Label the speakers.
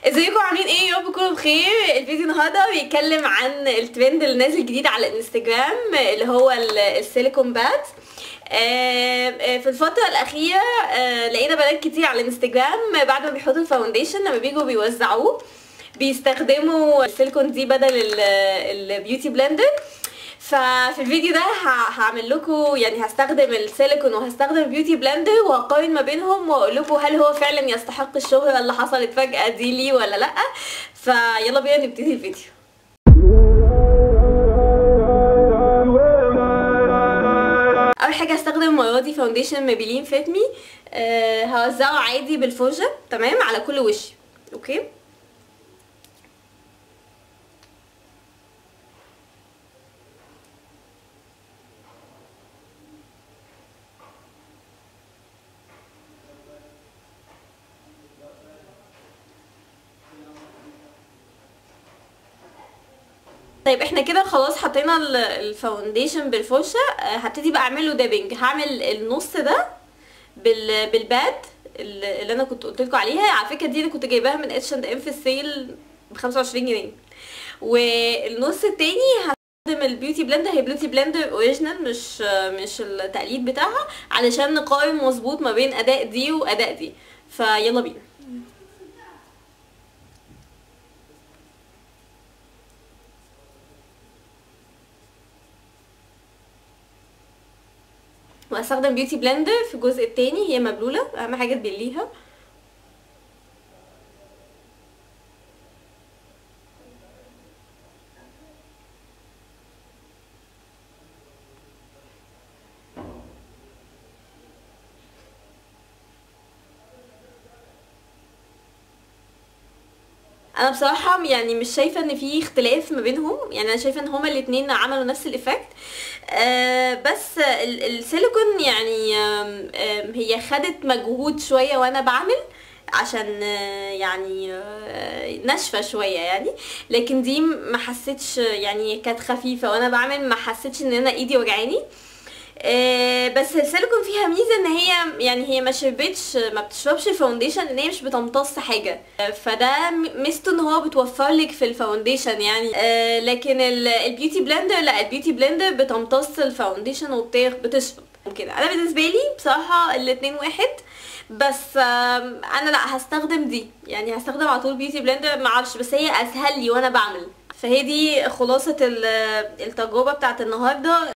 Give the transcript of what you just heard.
Speaker 1: ازيكم عاملين ايه؟ يا رب تكونوا بخير. الفيديو النهارده بيتكلم عن الترند اللي نازل جديد على الانستجرام اللي هو السيليكون باد. في الفترة الأخيرة لقينا بنات كتير على الانستجرام بعد ما بيحطوا الفاونديشن لما بيجوا بيوزعوه بيستخدموا السيليكون دي بدل البيوتي بلندر. ففي الفيديو ده هعمل لكم يعني هستخدم السيليكون وهستخدم البيوتي بلندر وهقارن ما بينهم واقول لكم هل هو فعلا يستحق الشهرة اللي حصلت فجأة دي ليه ولا لا. فيلا بينا نبتدي الفيديو. اول حاجه هستخدم المره دي فاونديشن مابيلين فيت مي. هوزعه عادي بالفرشه تمام على كل وشي. اوكي، طيب احنا كده خلاص حطينا الفاونديشن بالفرشه. هبتدي بقى اعمله دابنج. هعمل النص ده بالباد اللي انا كنت قلت لكم عليها. على فكره دي انا كنت جايباها من اتش اند ام في السيل ب 25 جنيه. والنص التاني هستخدم البيوتي بلندر. هي بيوتي بلندر اوريجينال مش التقليد بتاعها، علشان نقارن مظبوط ما بين اداء دي واداء دي. فيلا بينا. وهستخدم بيوتي بلندر في الجزء التاني. هي مبلوله، اهم حاجه تبليها. انا بصراحه يعني مش شايفه ان في اختلاف ما بينهم، يعني انا شايفه ان هما الاتنين عملوا نفس الايفكت. بس السيليكون يعني هي خدت مجهود شويه وانا بعمل عشان يعني ناشفه شويه يعني. لكن دي ما حسيتش، يعني كانت خفيفه وانا بعمل ما حسيتش ان انا ايدي وجعاني. بس السيليكون فيها ميزه ان هي يعني هي ما بتشربش الفاونديشن، ان هي مش بتمتص حاجه. فده ميزته ان هو بتوفر لك في الفاونديشن يعني. لكن البيوتي بلندر لا، البيوتي بلندر بتمتص الفاونديشن وبتشرب كده. انا بالنسبه لي بصراحه الاتنين واحد، بس انا لا هستخدم دي، يعني هستخدم على طول بيوتي بلندر. معرفش، بس هي اسهل لي وانا بعمل. فهي دي خلاصه التجربه بتاعت النهارده.